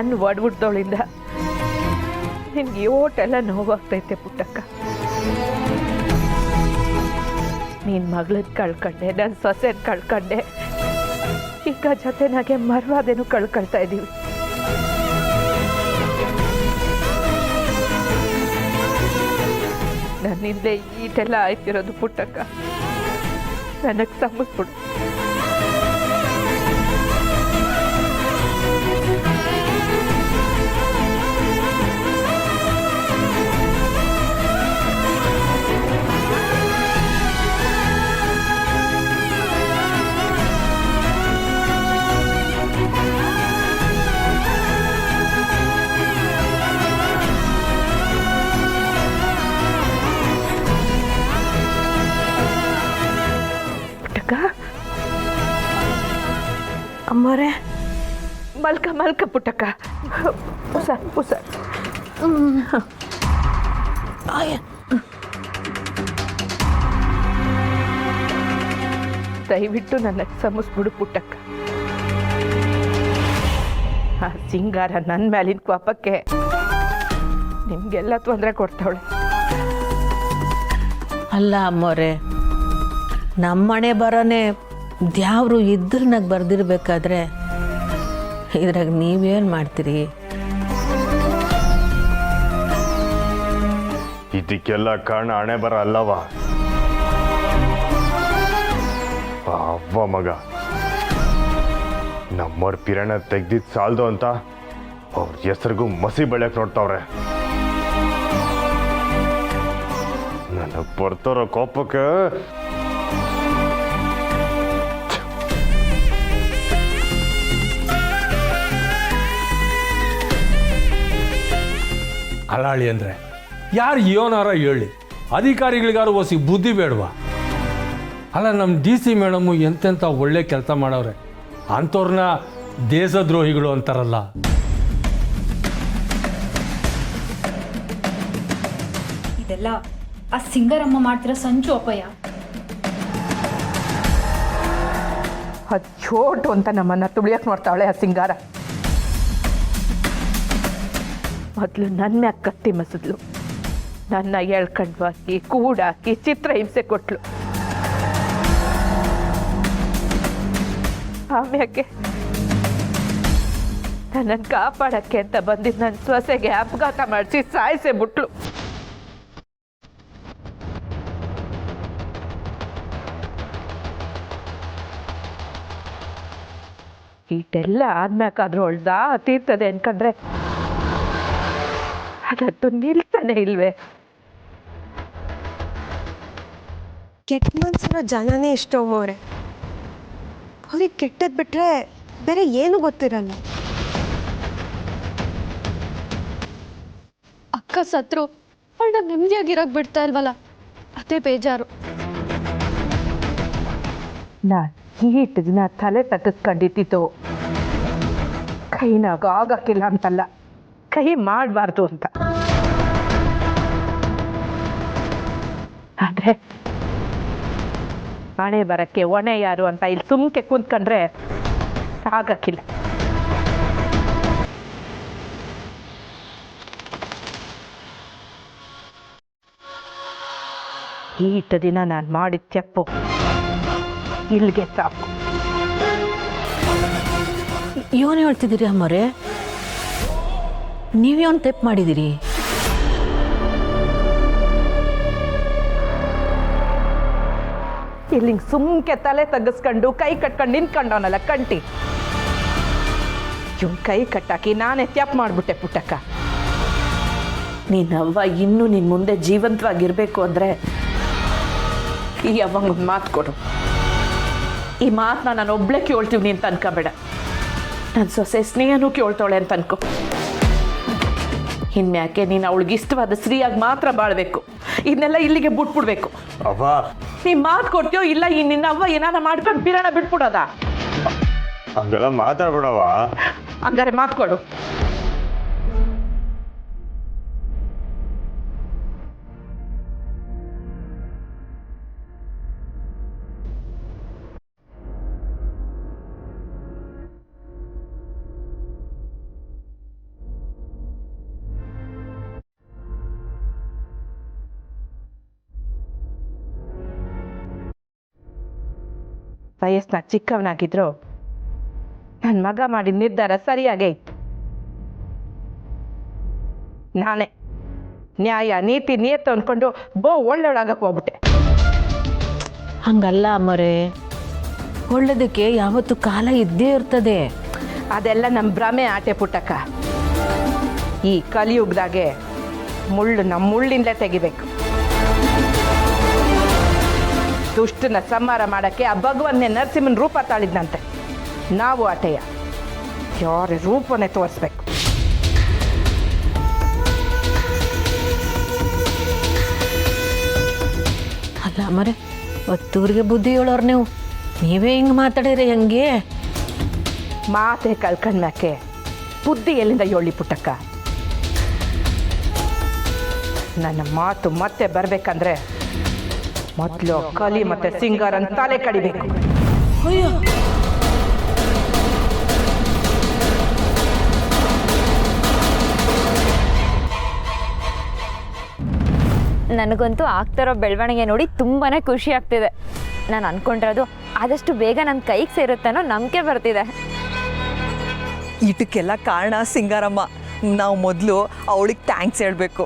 ನನ್ನ ಒಡ್ಬಿಡ್ದವಳಿಂದ ನಿನ್ಗೆ ಓಟೆಲ್ಲ ನೋವಾಗ್ತೈತೆ ಪುಟ್ಟಕ್ಕ. ನೀನ್ ಮಗಳನ್ನ ಕಳ್ಕೊಂಡೆ, ನನ್ನ ಸೊಸೆನ ಕಳ್ಕೊಂಡೆ, ಈಗ ಜೊತೆನಾಗೆ ಮರ್ವಾದೇನು ಕಳ್ಕೊಳ್ತಾ ಇದ್ದೀವಿ. ನನ್ನಿಂದ ಈಟೆಲ್ಲ ಆಯ್ತಿರೋದು ಪುಟ್ಟಕ್ಕ. ನನಗೆ ಸಂಬಿಸ್ಬಿಡು. ಅಮ್ಮರೇ, ಮಲ್ಕ ಮಲ್ಕ ಪುಟ್ಟಕ್ಕ. ಹುಷಾರ್. ದಯವಿಟ್ಟು ನನ್ನ ಕ್ಷಮಿಸ್ಬಿಡು ಪುಟ್ಟಕ್ಕ. ಆ ಸಿಂಗಾರ ನನ್ನ ಮೇಲಿನ ಕೋಪಕ್ಕೆ ನಿಮ್ಗೆಲ್ಲ ತೊಂದರೆ ಕೊಡ್ತಾವಳೆ. ಅಲ್ಲ ಅಮ್ಮೋರೆ, ನಮ್ಮನೆ ಬರೋನೆ ದ್ಯಾವ್ರು ಇದ್ರನಾಗ ಬರ್ದಿರ್ಬೇಕಾದ್ರೆ ಇದ್ರಾಗ ನೀವೇನು ಮಾಡ್ತೀರಿ? ಇದಕ್ಕೆಲ್ಲ ಕಾರಣ ಹಣೆ ಬರ ಅಲ್ಲವ ಅವ್ವ ಮಗ. ನಮ್ಮವ್ರ ಪಿರಣ ತೆಗ್ದಿದ್ ಸಾಲ್ದು ಅಂತ ಅವ್ರ ಹೆಸರಿಗೂ ಮಸಿ ಬೆಳೆಯಕ್ ನೋಡ್ತಾವ್ರೆ. ನನಗೆ ಬರ್ತಾರೋ ಕೋಪಕ್ಕೆ ಅಲಾಳಿ ಅಂದರೆ ಯಾರು ಯೋನಾರ ಹೇಳಿ, ಅಧಿಕಾರಿಗಳಿಗಾರು ಒಸಿ ಬುದ್ಧಿ ಬೇಡವಾ? ಅಲ್ಲ, ನಮ್ಮ DC ಮೇಡಮು ಎಂತೆಂಥ ಒಳ್ಳೆ ಕೆಲಸ ಮಾಡವ್ರೆ, ಅಂಥವ್ರನ್ನ ದೇಶದ್ರೋಹಿಗಳು ಅಂತಾರಲ್ಲ. ಇದೆಲ್ಲ ಆ ಸಿಂಗರಮ್ಮ ಮಾಡ್ತಿರೋ ಸಂಚು ಅಪ್ಪಯ್ಯ. ಚೋಟು ಅಂತ ನಮ್ಮನ್ನ ತುಳಿಯಕ್ಕೆ ನೋಡ್ತಾವಳೆ ಆ ಸಿಂಗಾರ. ಮೊದಲು ನನ್ನ ಮ್ಯಾಗ ಕತ್ತಿ ಮಸದ್ಲು, ನನ್ನ ಎಳ್ಕಂಡು ಹಾಕಿ ಕೂಡಾಕಿ ಚಿತ್ರ ಹಿಂಸೆ ಕೊಟ್ಲು. ಆಮ್ಯಾಕೆ ನನ್ನನ್ನು ಕಾಪಾಡಕ್ಕೆ ಅಂತ ಬಂದಿದ್ದು ನನ್ನ ಸೊಸೆಗೆ ಅಪಘಾತ ಮಾಡಿಸಿ ಸಾಯಿಸೇ ಬಿಟ್ಲು. ಈಟೆಲ್ಲ ಆದ್ಮ್ಯಾಕಾದ್ರೂ ಹೊಳ್ದಾ ತೀರ್ತದೆ ಅನ್ಕೊಂಡ್ರೆ ಅದಂತೂ ನಿಲ್ತಾನೆ ಇಲ್ವೇ? ಕೆಟ್ಟ ಮನ್ಸಿರೋ ಜನನೇ ಇಷ್ಟೋಗೋರೆ. ಅವ್ರಿಗೆ ಕೆಟ್ಟದ್ ಬಿಟ್ರೆ ಬೇರೆ ಏನು ಗೊತ್ತಿರಲ್ಲ. ಅಕ್ಕ ಸತ್ರು ಅವಳನ್ನ ನೆಮ್ಮದಿಯಾಗಿರೋಕ್ ಬಿಡ್ತಾ ಇಲ್ವಲ್ಲ, ಅದೇ ಬೇಜಾರು. ನಾನು ಈಟ್ ದಿನ ತಲೆ ತಗ್ಗಿಸ್ಕೊಂಡಿದ್ದು ಕೈನಾಗ ಆಗಕ್ಕಿಲ್ಲ ಅಂತಲ್ಲ, ಕೈ ಮಾಡಬಾರ್ದು ಅಂತ. ಆದ್ರೆ ಹಣೆ ಬರಕ್ಕೆ ಹೊಣೆ ಯಾರು ಅಂತ ಇಲ್ಲಿ ಸುಮ್ಕೆ ಕುಂತ್ಕೊಂಡ್ರೆ ಆಗಕ್ಕಿಲ್ಲ. ಈಟ ದಿನ ನಾನು ಮಾಡಿದ ತಪ್ಪು ಇಲ್ಲಿಗೆ ಸಾಕು. ಏನು ಹೇಳ್ತಿದ್ದೀರಿ ಅಮ್ಮರೇ? ನೀವೇನು ತಪ್ಪು ಮಾಡಿದ್ದೀರಿ? ಇಲ್ಲಿ ಸುಮ್ಕೆ ತಲೆ ತಗ್ಗಿಸ್ಕೊಂಡು ಕೈ ಕಟ್ಕೊಂಡು ನಿಂತ್ಕೊಂಡವನಲ್ಲ ಕಂಟಿ, ಇವನ್ ಕೈ ಕಟ್ಟಾಕಿ ನಾನೇ ತ್ಯಾಪ್ ಮಾಡಿಬಿಟ್ಟೆ ಪುಟ್ಟಕ್ಕ. ನೀನವ್ವ ಇನ್ನೂ ನಿನ್ನ ಮುಂದೆ ಜೀವಂತವಾಗಿರ್ಬೇಕು ಅಂದರೆ ಈ ಅವ್ವಂಗೊಂದು ಮಾತು ಕೊಡು. ಈ ಮಾತನ್ನ ನಾನು ಒಬ್ಳೆ ಕೇಳ್ತೀವಿ ಅಂತ ಅನ್ಕೋಬೇಡ, ನನ್ನ ಸೊಸೆ ಸ್ನೇಹನೂ ಕೇಳ್ತಾಳೆ ಅಂತ ಅನ್ಕೋ. ಇನ್ಮ್ಯಾಕೆ ನೀನು ಅವಳಿಗೆ ಇಷ್ಟವಾದ ಸ್ತ್ರೀಯಾಗಿ ಮಾತ್ರ ಬಾಳ್ಬೇಕು, ಇದನ್ನೆಲ್ಲ ಇಲ್ಲಿಗೆ ಬಿಟ್ಬಿಡ್ಬೇಕು. ಅವ್ವ, ನೀ ಮಾತು ಕೊಡ್ತೀಯೋ ಇಲ್ಲ ಈ ನಿನ್ನ ಅವ್ವ ಏನಾರ ಮಾಡ್ಕೊಂಡು ಪಿರಣ ಬಿಟ್ಬಿಡೋದ? ಹಂಗೆಲ್ಲ ಮಾತಾಡ್ಬಿಡವ. ಹಂಗಾರೆ ಮಾತು ಕೊಡು. ವಯಸ್ಸಿನಾಗ ಚಿಕ್ಕವನಾಗಿದ್ರು ನನ್ನ ಮಗ ಮಾಡಿದ ನಿರ್ಧಾರ ಸರಿಯಾಗೇ ಇತ್ತು. ನಾನೇ ನ್ಯಾಯ ನೀತಿ ನಿಯತ್ತು ಅಂದ್ಕೊಂಡು ಒಳ್ಳೆಯೊಳಗಕ್ಕೆ ಹೋಗ್ಬಿಟ್ಟೆ. ಹಂಗಲ್ಲ ಅಮ್ಮರೇ, ಒಳ್ಳೇದಕ್ಕೆ ಯಾವತ್ತು ಕಾಲ ಇದ್ದೇ ಇರ್ತದೆ. ಅದೆಲ್ಲ ನಮ್ಮ ಭ್ರಮೆ ಆಟೆ ಪುಟ್ಟಕ್ಕ. ಈ ಕಲಿಯುಗದಾಗೆ ಮುಳ್ಳನ್ನ ಮುಳ್ಳಿಂದಲೇ ತೆಗಿಬೇಕು. ದುಷ್ಟನ ಸಂಹಾರ ಮಾಡಕ್ಕೆ ಆ ಭಗವನ್ನೇ ನರಸಿಂಹನ ರೂಪ ತಾಳಿದ್ನಂತೆ. ನಾವು ಆಟೆಯ ಯಾರ ರೂಪನೇ ತೋರಿಸ್ಬೇಕು. ಅಲ್ಲ ಅಮ್ಮರೇ, ಒತ್ತೂರಿಗೆ ಬುದ್ಧಿ ಹೇಳೋರು ನೀವು, ನೀವೇ ಹಿಂಗೆ ಮಾತಾಡಿದ್ರೆ ಹೆಂಗೆ? ಮಾತೆ ಕಳ್ಕೊಂಡ್ಮ್ಯಾಕೆ ಬುದ್ಧಿ ಎಲ್ಲಿಂದ ಯೋಳಿ ಪುಟ್ಟಕ್ಕ? ನನ್ನ ಮಾತು ಮತ್ತೆ ಬರ್ಬೇಕಂದ್ರೆ ಮೊದಲು ಕಲಿ ಮತ್ತೆ ಸಿಂಗಾರನ್ ತಲೆ ಕಡಿಬೇಕು. ಅಯ್ಯೋ, ನನಗಂತೂ ಆಗ್ತಿರೋ ಬೆಳವಣಿಗೆ ನೋಡಿ ತುಂಬಾ ಖುಷಿ ಆಗ್ತಿದೆ. ನಾನು ಅಂದ್ಕೊಂಡಿರೋದು ಆದಷ್ಟು ಬೇಗ ನನ್ನ ಕೈಗೆ ಸೇರುತ್ತೆ ಅನ್ನೋ ನಂಬಿಕೆ ಬರ್ತಿದೆ. ಇದಕ್ಕೆಲ್ಲ ಕಾರಣ ಸಿಂಗಾರಮ್ಮ. ನಾವು ಮೊದಲು ಅವಳಿಗೆ ಥ್ಯಾಂಕ್ಸ್ ಹೇಳಬೇಕು.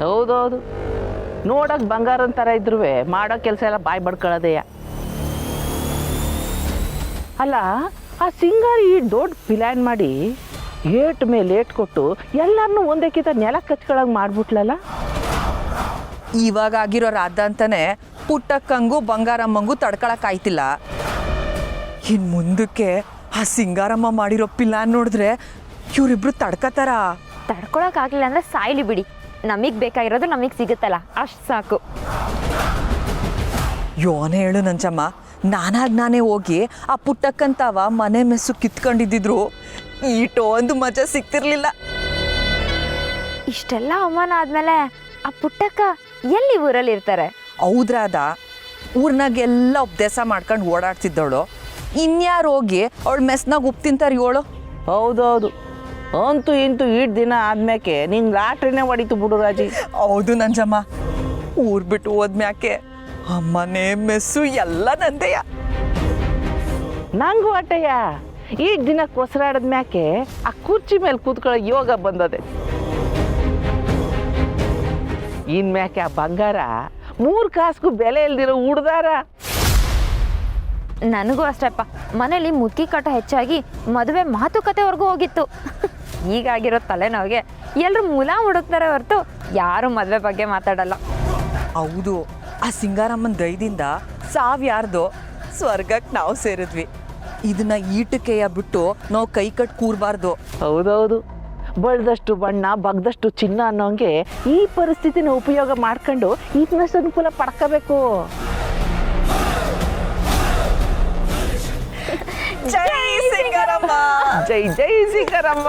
ಹೌದೌದು, ನೋಡಕ್ ಬಂಗಾರನ ಥರ ಇದ್ರು ಮಾಡೋ ಕೆಲಸ ಎಲ್ಲ ಬಾಯಿ ಬಡ್ಕೊಳ್ಳೋದೆಯ. ಅಲ್ಲ, ಆ ಸಿಂಗಾರಿ ದೊಡ್ಡ ಪ್ಲ್ಯಾನ್ ಮಾಡಿ ಏಟ್ ಮೇಲೆ ಏಟ್ ಕೊಟ್ಟು ಎಲ್ಲರನ್ನೂ ಒಂದಕ್ಕಿಂತ ನೆಲ ಕಚ್ಕೊಳಂಗೆ ಮಾಡ್ಬಿಟ್ಲಲ್ಲ. ಇವಾಗ ಆಗಿರೋ ರಾಧ ಅಂತಾನೆ ಪುಟ್ಟಕ್ಕಂಗೂ ಬಂಗಾರಮ್ಮಂಗೂ ತಡ್ಕೊಳಕ್ಕಾಯ್ತಿಲ್ಲ. ಇನ್ನು ಮುಂದಕ್ಕೆ ಆ ಸಿಂಗಾರಮ್ಮ ಮಾಡಿರೋ ಪ್ಲಾನ್ ನೋಡಿದ್ರೆ ಇವರಿಬ್ರು ತಡ್ಕತಾರ. ತಡ್ಕೊಳಕ್ಕಾಗಲಿಲ್ಲ ಅಂದರೆ ಸಾಯ್ಲಿ ಬಿಡಿ, ನಮಗೆ ಬೇಕಾಗಿರೋದು ನಮಗೆ ಸಿಗುತ್ತಲ್ಲ, ಅಷ್ಟು ಸಾಕು. ಯೋನೇ ಹೇಳು ನಂಜಮ್ಮ, ನಾನೇ ಹೋಗಿ ಆ ಪುಟ್ಟಕ್ಕಂತವ ಮನೆ ಮೆಸ್ಸು ಕಿತ್ಕೊಂಡಿದ್ದಿದ್ರು ಈಟೋ ಒಂದು ಮಜಾ ಸಿಗ್ತಿರ್ಲಿಲ್ಲ. ಇಷ್ಟೆಲ್ಲ ಅವಮಾನ ಆದಮೇಲೆ ಆ ಪುಟ್ಟಕ್ಕ ಎಲ್ಲಿ ಊರಲ್ಲಿ ಇರ್ತಾರೆ? ಹೌದ್ರಾದ ಊರ್ನಾಗೆಲ್ಲ ಉಪದೇಶ ಮಾಡ್ಕೊಂಡು ಓಡಾಡ್ತಿದ್ದವಳು. ಇನ್ಯಾರು ಹೋಗಿ ಅವಳ ಮೆಸ್ನಾಗ ಉಪ್ಪು ತಿಂತಾರೆ ಇವಳು? ಹೌದೌದು, ಅಂತೂ ಇಂತೂ ಈಟ್ ದಿನ ಆದ್ಮ್ಯಾಕೆ ನಿಂಗೆ ಲಾಟ್ರಿನೇ ಹೊಡಿತು ಬಿಡು ರಾಜಿ. ಹೌದು ನಂಜಮ್ಮ, ಊರ್ ಬಿಟ್ಟು ಹೋದ್ಮ್ಯಾಕೆ ಆ ಮನೆ ಮೆಸ್ಸು ಎಲ್ಲ ನಂದೆಯ. ನಂಗೂ ಆಟಯ್ಯ, ಈಟ್ ದಿನ ಕೊಸರಾಡದ ಮ್ಯಾಕೆ ಆ ಕುರ್ಚಿ ಮೇಲೆ ಕೂತ್ಕೊಳ್ಳೋ ಯೋಗ ಬಂದದೆ. ಇನ್ಮ್ಯಾಕೆ ಆ ಬಂಗಾರ 3 ಕಾಸಿಗೂ ಬೆಲೆ ಇಲ್ದಿರೋ ಉಡ್ದಾರ. ನನಗೂ ಅಷ್ಟೇಪ್ಪ, ಮನೇಲಿ ಮುದುಕಿ ಕಾಟ ಹೆಚ್ಚಾಗಿ ಮದುವೆ ಮಾತುಕತೆವರೆಗೂ ಹೋಗಿತ್ತು. ಈಗಾಗಿರೋ ತಲೆನೋವಿಗೆ ಎಲ್ಲರೂ ಮೂಲ ಹುಡುಕ್ತಾರೆ ಹೊರತು ಯಾರು ಮದುವೆ ಬಗ್ಗೆ ಮಾತಾಡಲ್ಲ. ಹೌದು, ಆ ಸಿಂಗಾರಮ್ಮನ ದಯದಿಂದ ಯಾರ್ದೋ ಸ್ವರ್ಗಕ್ಕೆ ನಾವು ಸೇರಿದ್ವಿ. ಇದನ್ನ ಈಟಕ್ಕೆಯ ಬಿಟ್ಟು ನಾವು ಕೈ ಕಟ್ ಕೂರ್ಬಾರ್ದು. ಹೌದೌದು, ಬಳ್ದಷ್ಟು ಬಣ್ಣ ಬಗ್ದಷ್ಟು ಚಿನ್ನ ಅನ್ನೋಂಗೆ ಈ ಪರಿಸ್ಥಿತಿನ ಉಪಯೋಗ ಮಾಡ್ಕೊಂಡು ಇದನ್ನಷ್ಟು ಅನುಕೂಲ ಪಡ್ಕೋಬೇಕು. ಜೈ ಸಿಂಗಾರಮ್ಮ, ಜೈ ಜೈ ಸಿಂಗಾರಮ್ಮ.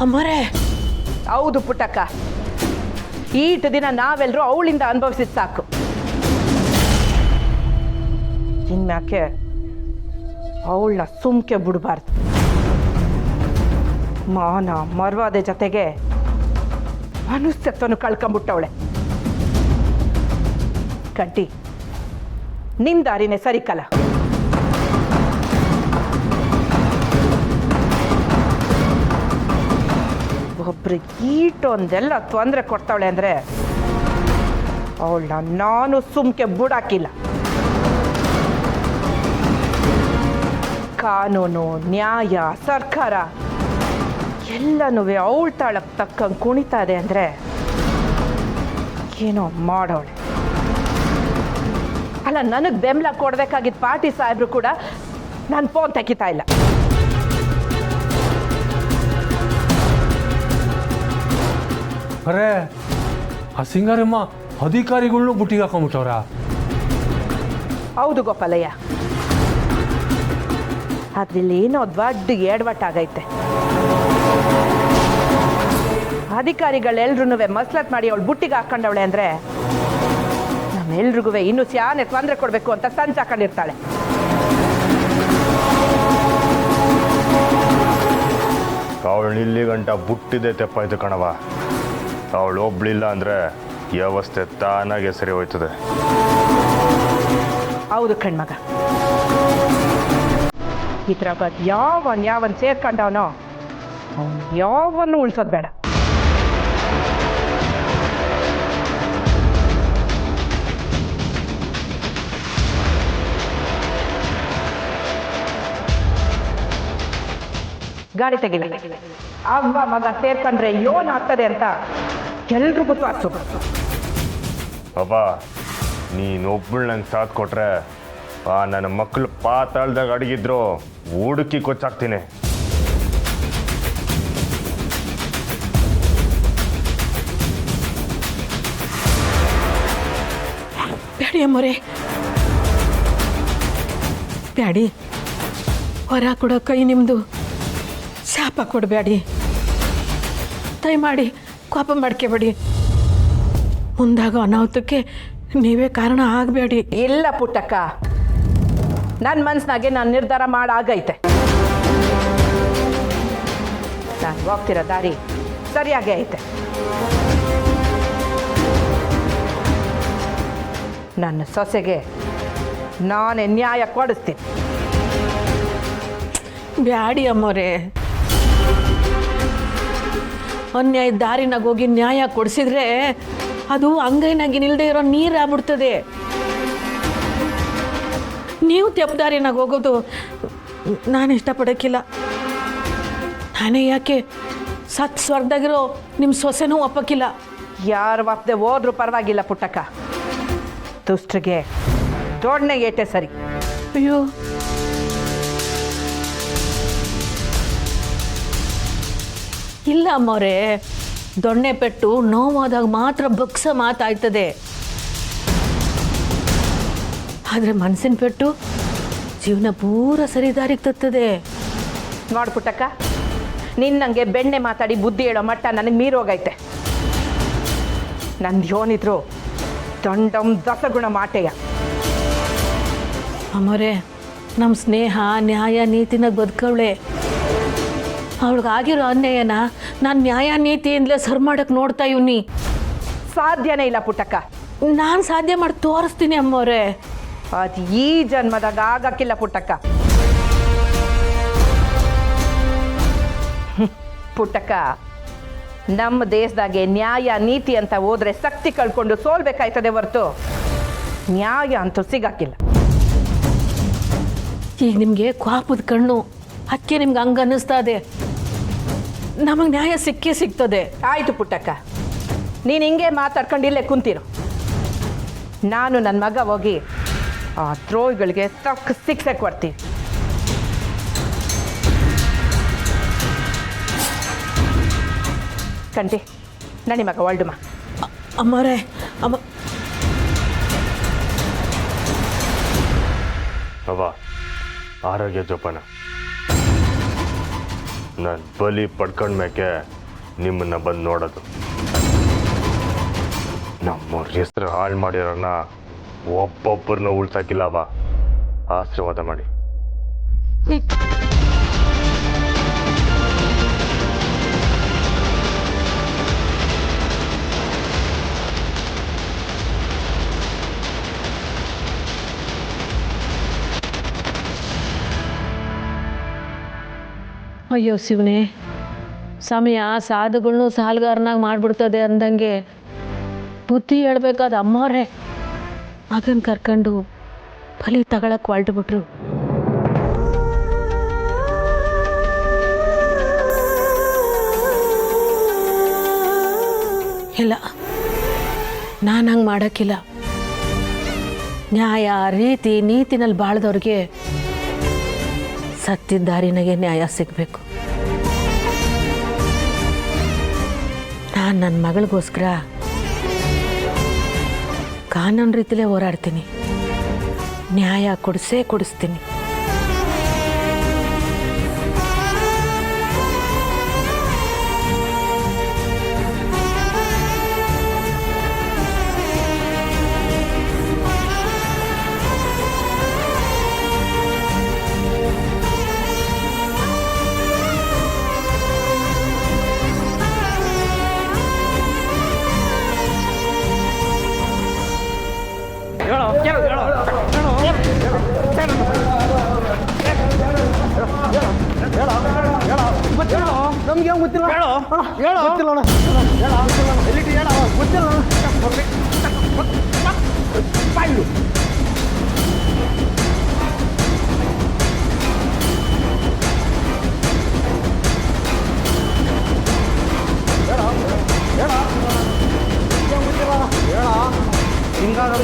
ಅಮ್ಮರೇ, ಹೌದು ಪುಟ್ಟಕ್ಕ, ಈಟ್ ದಿನ ನಾವೆಲ್ಲರೂ ಅವಳಿಂದ ಅನುಭವಿಸಿದ್ ಸಾಕು. ಇನ್ಮ್ಯಾಕೆ ಅವಳನ್ನ ಸುಮ್ಕೆ ಬಿಡಬಾರ್ದು. ಮಾನ ಮರ್ವಾದೆ ಜೊತೆಗೆ ಮನುಷ್ಯತ್ವನು ಕಳ್ಕೊಂಬಿಟ್ಟವಳೆ. ಕಂಟಿ, ನಿನ್ ದಾರಿನೇ ಸರಿಕಲ್ಲ. ಒಬ್ರಿಗೆ ಈಟೊಂದೆಲ್ಲ ತೊಂದರೆ ಕೊಡ್ತಾವಳೆ ಅಂದರೆ ಅವಳನ್ನ ನಾನು ಸುಮ್ಕೆ ಬುಡಾಕಿಲ್ಲ. ಕಾನೂನು, ನ್ಯಾಯ, ಸರ್ಕಾರ ಎಲ್ಲನೂ ಅವಳ ತಾಳಕ್ಕೆ ತಕ್ಕಂಗೆ ಕುಣಿತಾ ಇದೆ ಅಂದರೆ ಏನೋ ಮಾಡೋಳೆ. ಅಲ್ಲ, ನನಗೆ ಬೆಂಬಲ ಕೊಡ್ಬೇಕಾಗಿದ್ದ ಪಾರ್ಟಿ ಸಾಹೇಬ್ರು ಕೂಡ ನನ್ನ ಫೋನ್ ತೆಗಿತಾ ಇಲ್ಲ. ಅರೇ, ಆ ಸಿಂಗಾರಮ್ಮ ಅಧಿಕಾರಿಗಳ್ನು ಬುಟ್ಟಿಗೆ ಹಾಕೊಂಬಿಟ್ಟವ್ರ? ಹೌದು ಗೋಪಾಲಯ್ಯ, ಅದ್ರಲ್ಲಿ ಏನೋ ದೊಡ್ಡ ಎಡವಟ್ಟಾಗೈತೆ. ಅಧಿಕಾರಿಗಳೆಲ್ರೂ ಮಸ್ಲತ್ ಮಾಡಿ ಅವಳು ಬುಟ್ಟಿಗೆ ಹಾಕೊಂಡವಳೆ ಅಂದರೆ ನಮ್ಮೆಲ್ರಿಗೂ ಇನ್ನೂ ಸ್ಯಾನೆ ತೊಂದರೆ ಕೊಡಬೇಕು ಅಂತ ಸಂಚು ಹಾಕೊಂಡಿರ್ತಾಳೆ. ಅವಳು ಇಲ್ಲಿ ಗಂಟ ಬುಟ್ಟಿದೆ ತೆಪ್ಪಾಯ್ತು ಕಣವ. ಅವಳು ಒಬ್ಳಿಲ್ಲ ಅಂದರೆ ವ್ಯವಸ್ಥೆ ತಾನಾಗೆ ಸರಿ ಹೋಯ್ತದೆ. ಹೌದು ಕಣ್ಮಗ, ಇದ್ರಾಗ ಯಾವನ್ ಸೇರ್ಕೊಂಡವನೋ ಅವನು ಯಾವನ್ನು ಉಳ್ಸೋದು ಬೇಡ. ಗಾಡಿ ತೆಗಿಲಿ. ಅವ್ವ ಮಗ ಸೇರ್ಕೊಂಡ್ರೆ ಯೋನ್ ಆಗ್ತದೆ ಅಂತ ಎಲ್ರಿಗೂ ಅರ್ಥ. ಅಬ್ಬ ನೀನೊಬ್ಬಳು ನಂಗೆ ಸಾಥ್ ಕೊಟ್ರೆ ನನ್ನ ಮಕ್ಕಳು ಪಾತಾಳ್ದಾಗ ಅಡಗಿದ್ರು ಹುಡುಕಿ ಕೊಚ್ಚಾಕ್ತೀನಿ. ಬ್ಯಾಡಿ ಅಮ್ಮೋರೆ, ಬ್ಯಾಡಿ. ಹೊರ ಕೊಡೋ ಕೈ ನಿಮ್ಮದು, ಶಾಪ ಕೊಡಬೇಡಿ. ದಯಮಾಡಿ ಕೋಪ ಮಾಡ್ಕೋಬೇಡಿ. ಮುಂದಾಗೋ ಅನಾಹುತಕ್ಕೆ ನೀವೇ ಕಾರಣ ಆಗಬೇಡಿ. ಇಲ್ಲ ಪುಟ್ಟಕ್ಕ, ನನ್ನ ಮನಸ್ಸಿನಾಗೆ ನಾನು ನಿರ್ಧಾರ ಮಾಡಾಗೈತೆ. ನಾನು ಹೋಗ್ತಿರೋ ದಾರಿ ಸರಿಯಾಗೇ ಐತೆ. ನನ್ನ ಸೊಸೆಗೆ ನಾನೇ ನ್ಯಾಯ ಕೊಡಿಸ್ತೀನಿ. ಬ್ಯಾಡಿ ಅಮ್ಮೋರೆ, ಅನ್ಯಾಯ ದಾರಿನಾಗ ಹೋಗಿ ನ್ಯಾಯ ಕೊಡಿಸಿದ್ರೆ ಅದು ಅಂಗೈನಾಗಿ ನಿಲ್ಲದೆ ಇರೋ ನೀರಾಗ್ಬಿಡ್ತದೆ. ನೀವು ತೆಪ್ಪದಾರಿನಾಗ ಹೋಗೋದು ನಾನು ಇಷ್ಟಪಡೋಕ್ಕಿಲ್ಲ. ನಾನೇ ಯಾಕೆ ಸತ್ ಸ್ವರ್ಗದಾಗಿರೋ ನಿಮ್ಮ ಸೊಸೆನೂ ಒಪ್ಪಕ್ಕಿಲ್ಲ. ಯಾರು ಒಪ್ಪದೆ ಹೋದ್ರೂ ಪರವಾಗಿಲ್ಲ ಪುಟ್ಟಕ್ಕ, ದುಷ್ಟ್ರಿಗೆ ದೊಡ್ಡನೆ ಏಟೆ ಸರಿ. ಅಯ್ಯೋ, ಇಲ್ಲ ಅಮ್ಮವ್ರೆ, ದೊಣ್ಣೆ ಪೆಟ್ಟು ನೋವಾದಾಗ ಮಾತ್ರ ಬಗ್ಸ ಮಾತಾಯ್ತದೆ. ಆದರೆ ಮನಸ್ಸಿನ ಪೆಟ್ಟು ಜೀವನ ಪೂರ ಸರಿದಾರಿಗೆ ತತ್ತದೆ. ನೋಡು ಪುಟ್ಟಕ್ಕ, ನಿನ್ನಂಗೆ ಬೆಣ್ಣೆ ಮಾತಾಡಿ ಬುದ್ಧಿ ಹೇಳೋ ಮಟ್ಟ ನನಗೆ ಮೀರೋಗೈತೆ. ನಂದು ಯೋನಿದ್ರು ದಂಡಂ ದಸಗುಣ ಮಾಟೆಯ. ಅಮ್ಮವ್ರೆ, ನಮ್ಮ ಸ್ನೇಹ ನ್ಯಾಯ ನೀತಿನಾಗ ಬದುಕವಳೆ. ಅವಳಿಗಾಗಿರೋ ಅನ್ಯಾಯನ ನಾನು ನ್ಯಾಯ ನೀತಿಯಿಂದಲೇ ಸರ್ ಮಾಡಕ್ಕೆ ನೋಡ್ತಾ ಇವ್ನಿ. ಸಾಧ್ಯನೇ ಇಲ್ಲ ಪುಟ್ಟಕ್ಕ. ನಾನು ಸಾಧ್ಯ ಮಾಡಿ ತೋರಿಸ್ತೀನಿ ಅಮ್ಮವ್ರೆ. ಅದು ಈ ಜನ್ಮದಾಗ ಆಗಕ್ಕಿಲ್ಲ ಪುಟ್ಟಕ್ಕ. ಪುಟ್ಟಕ್ಕ, ನಮ್ಮ ದೇಶದಾಗೆ ನ್ಯಾಯ ನೀತಿ ಅಂತ ಹೋದ್ರೆ ಶಕ್ತಿ ಕಳ್ಕೊಂಡು ಸೋಲ್ಬೇಕಾಯ್ತದೆ ಹೊರತು ನ್ಯಾಯ ಅಂತೂ ಸಿಗಕ್ಕಿಲ್ಲ. ಈಗ ನಿಮಗೆ ಕೋಪದ ಕಣ್ಣು, ಅದಕ್ಕೆ ನಿಮ್ಗೆ ಹಂಗೆ ಅನ್ನಿಸ್ತಾ ಇದೆ. ನಮಗೆ ನ್ಯಾಯ ಸಿಕ್ಕೇ ಸಿಗ್ತದೆ. ಆಯಿತು ಪುಟ್ಟಕ್ಕ, ನೀನು ಹಿಂಗೆ ಮಾತಾಡ್ಕೊಂಡು ಇಲ್ಲೇ ಕುಂತಿರು. ನಾನು ನನ್ನ ಮಗ ಹೋಗಿ ಆ ದ್ರೋಹಿಗಳಿಗೆ ತಕ್ಕ ಶಿಕ್ಷೆ ಕೊಡ್ತೀನಿ. ಕಂಟಿ ನಡಿ ಮಗ ಒಳ್ಡುಮ. ಅಮ್ಮರೇ, ಅಮ್ಮ ಅವ ಆರೋಗ್ಯ ಜೋಪಾನ. ನಾನು ಬಲಿ ಪಡ್ಕೊಂಡ್ಮೇಕೆ ನಿಮ್ಮನ್ನ ಬಂದು ನೋಡೋದು. ನಮ್ಮವ್ರ ಹೆಸರು ಹಾಳು ಮಾಡಿರೋಣ ಒಬ್ಬೊಬ್ಬರನ್ನ ಉಳ್ಸಾಕಿಲ್ಲ. ಅವ ಆಶೀರ್ವಾದ ಮಾಡಿ. ಅಯ್ಯೋ ಶಿವನೇ, ಸಮಯ ಸಾಧುಗಳ್ನು ಸಾಲಗಾರನಾಗ ಮಾಡಿಬಿಡ್ತದೆ ಅಂದಂಗೆ ಬುದ್ಧಿ ಹೇಳ್ಬೇಕಾದ ಅಮ್ಮವ್ರೆ ಮಗನ ಕರ್ಕೊಂಡು ಬಲಿ ತಗೊಳಕ್ಕೆ ಹೊರಟುಬಿಟ್ರು. ಇಲ್ಲ, ನಾನು ಹಂಗೆ ಮಾಡೋಕ್ಕಿಲ್ಲ. ನ್ಯಾಯ ರೀತಿ ನೀತಿನಲ್ಲಿ ಬಾಳ್ದವ್ರಿಗೆ ಸತ್ತಿದ್ದ ದಾರಿನಾಗೆ ನ್ಯಾಯ ಸಿಗಬೇಕು. ನಾನು ನನ್ನ ಮಗಳಿಗೋಸ್ಕರ ಕಾನೂನು ರೀತಿಲೇ ಹೋರಾಡ್ತೀನಿ. ನ್ಯಾಯ ಕೊಡಿಸ್ತೀನಿ.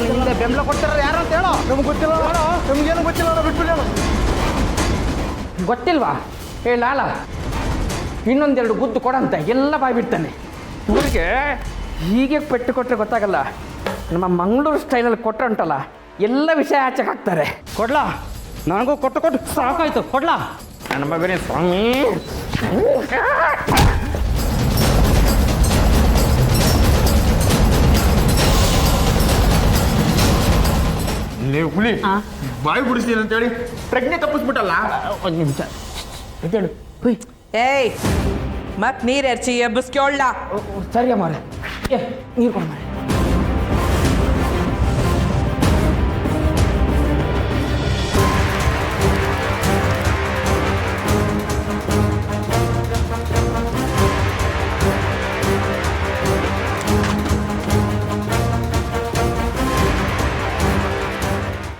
ಹಿಂದೆ ಬೆಂಬಲ ಕೊಡ್ತಾರ ಯಾರು ಅಂತ ಹೇಳೋ. ನಮ್ಗೆ ಗೊತ್ತಿಲ್ಲ, ನಮ್ಗೇನು ಗೊತ್ತಿಲ್ಲ, ಬಿಟ್ಬಿಡಿ. ಗೊತ್ತಿಲ್ವಾ? ಹೇಳಲ್ಲ, ಇನ್ನೊಂದೆರಡು ಗುದ್ದು ಕೊಡಂತ ಎಲ್ಲ ಬಾಯ್ ಬಿಡ್ತಾನೆ. ಊರಿಗೆ ಹೀಗೆ ಪೆಟ್ಟು ಕೊಟ್ಟರೆ ಗೊತ್ತಾಗಲ್ಲ, ನಮ್ಮ ಮಂಗಳೂರು ಸ್ಟೈಲಲ್ಲಿ ಕೊಟ್ಟರೆ ಉಂಟಲ್ಲ ಎಲ್ಲ ವಿಷಯ ಆಚೆಗೆ ಹಾಕ್ತಾರೆ. ಕೊಡ್ಲಾ? ನನಗೂ ಕೊಟ್ಟು ಸಾಕಾಯ್ತು. ಕೊಡ್ಲಾ? ನನ್ನ ಮಗನೇ ಸ್ವಾಮಿ. ನೀವು ಹುಲಿ ಬಾಯಿ ಬಿಡಿಸ್ತೀನಿ ಅಂತೇಳಿ ಪ್ರಜ್ಞೆ ತಪ್ಪಿಸ್ಬಿಟ್ಟಲ್ಲ. ಒಂದು ನಿಮಿಷ ಎದ್ದೇಳು. ಹುಯ್ ಏಯ್ ಮತ್ ನೀರ್ ಎರ್ಚಿ ಎಬ್ಬಸ್ಕ್ಯೋಳ್ಳ. ಸರಿ ಅಮ್ಮಾರೆ, ನೀರು ಕೊಡ ಮಾರೆ.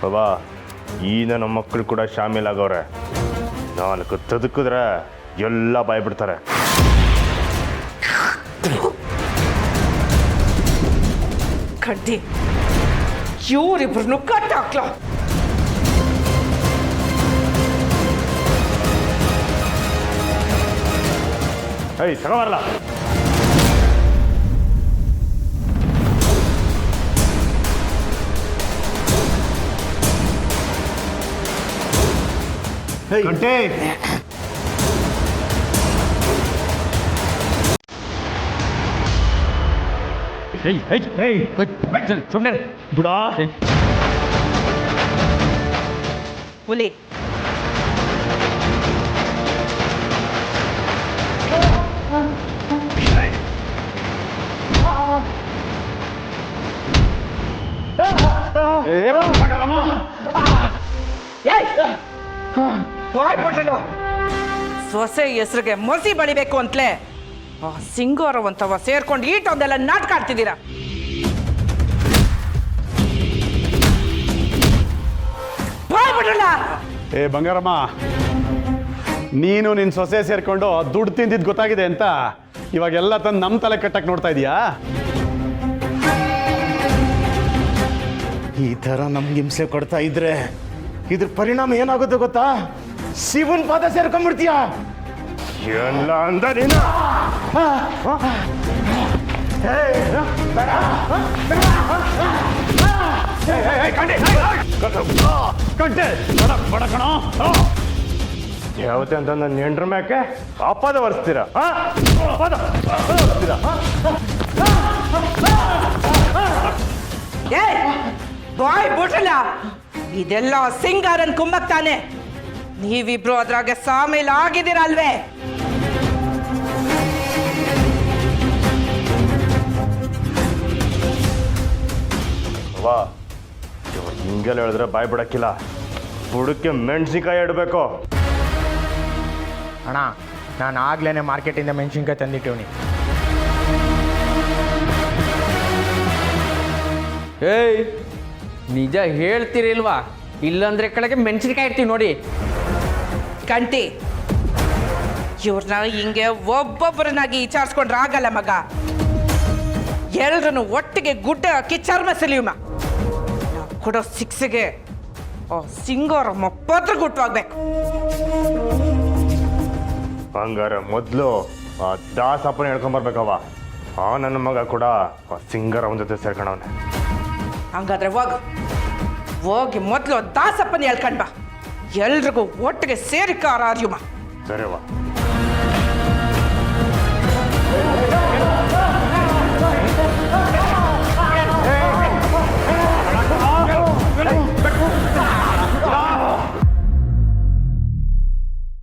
ಬಾಬಾ ಈಗ ನಮ್ಮ ಮಕ್ಕಳು ಕೂಡ ಶಾಮೀಲಾಗವ್ರೆ. ನಾಲ್ಕು ತದುಕಿದ್ರೆ ಎಲ್ಲ ಬಾಯ್ ಬಿಡ್ತಾರೆ. ಕಡ್ಡಿ ಇವರಿಬ್ರು ಕಟ್ ಹಾಕ್ಲ. ಏಯ್ ತಗೋಬರಲ್ಲ. ಗಂಟೆ ಸುಮ್ಮನೆ ಬಿಡಾ. ಹುಲಿ ಸೊಸೆ ಹೆಸ್ರಿಗೆ ಮೊಸಿ ಬಳಿಬೇಕು ಅಂತಲೇ ಆ ಸಿಂಗೋರವಂತವ ಸೇರ್ಕೊಂಡು ಈಟೊಂದೆಲ್ಲ ನಾಟಕ ಆಡ್ತಿದ್ದೀರಾ. ಏ ಬಂಗಾರಮ್ಮ, ನೀನು ನಿನ್ನ ಸೊಸೆ ಸೇರ್ಕೊಂಡು ದುಡ್ಡು ತಿಂದಿದ್ದು ಗೊತ್ತಾಗಿದೆ ಅಂತ ಇವಾಗೆಲ್ಲ ತಂದು ನಮ್ಮ ತಲೆ ಕಟ್ಟಕ್ಕೆ ನೋಡ್ತಾ ಇದೀಯಾ? ಈ ಥರ ನಮ್ಗೆ ಹಿಂಸೆ ಕೊಡ್ತಾ ಇದ್ರೆ ಇದ್ರ ಪರಿಣಾಮ ಏನಾಗುತ್ತೆ ಗೊತ್ತಾ? ಶಿವನ್ ಪಾದ ಸೇರ್ಕೊಂಡ್ಬಿಡ್ತೀಯ. ಎಲ್ಲ ಅಂದ ನೀನು. ಯಾವತ್ತೆ ಅಂತ ನನ್ನ ಹೆಂಡ್ರ ಮ್ಯಾಕೆ ಅಪದ ವರ್ಸ್ತೀರಾ? ಬಾಯ್ ಬಿಟ್ರಲ್ಲ, ಇದೆಲ್ಲ ಸಿಂಗಾರನ್ ಕುಂಬಕ್ ತಾನೆ. ನೀವಿಬ್ರು ಅದ್ರಾಗೆ ಸಾಮೇಲ್ ಆಗಿದ್ದೀರಲ್ವೇ? ವಾ ಹಿಂಗೆಲ್ಲ ಹೇಳಿದ್ರೆ ಬಾಯ್ ಬಿಡಕ್ಕಿಲ್ಲ. ಬುಡಕ್ಕೆ ಮೆಣಸಿನ್ಕಾಯಿ ಇಡಬೇಕು. ಅಣ್ಣ, ನಾನು ಆಗ್ಲೇ ಮಾರ್ಕೆಟಿಂದ ಮೆಣಸಿನ್ಕಾಯಿ ತಂದಿಟ್ಟಿವ್ನಿ. ಏಯ್ ನಿಜ ಹೇಳ್ತೀರಿಲ್ವಾ? ಇಲ್ಲಂದ್ರೆ ಕಡೆಗೆ ಮೆಣಸಿನ್ಕಾಯಿ ಇರ್ತೀವಿ ನೋಡಿ. ಕಂಟಿ, ಇವ್ರನ್ನ ಹಿಂಗೆ ಒಬ್ಬೊಬ್ಬರನ್ನಾಗಿ ವಿಚಾರಿಸ್ಕೊಂಡ್ರೆ ಆಗಲ್ಲ ಮಗ. ಎಲ್ರನ್ನು ಒಟ್ಟಿಗೆ ಗುಡ್ಡ ಹಾಕಿ ಚರ್ಮ ಸೆಲಿಯುಮ ಕೊಡೋ ಶಿಕ್ಷೆಗೆ ಸಿಂಗೋರಮ್ಮ ಪತ್ರಗುಟ್ಟವಾಗ್ಬೇಕು. ಹಂಗಾರೆ ಮೊದಲು ಆ ದಾಸಪ್ಪನ ಹೇಳ್ಕೊಂಬರ್ಬೇಕವ. ಆ ನನ್ನ ಮಗ ಕೂಡ ಆ ಸಿಂಗರ್ ಅವನ ಜೊತೆ ಸೇರ್ಕೊಂಡವನೆ. ಹಂಗಾದ್ರೆ ಹೋಗಿ ಮೊದಲು ದಾಸಪ್ಪನ ಹೇಳ್ಕೊಂಡ್ ಬಾ. ಎಲ್ರಿಗೂ ಒಟ್ಟಿಗೆ ಸೇರಿ ಕಾರಾರ್ಯುಮ. ಸರಿವಾ.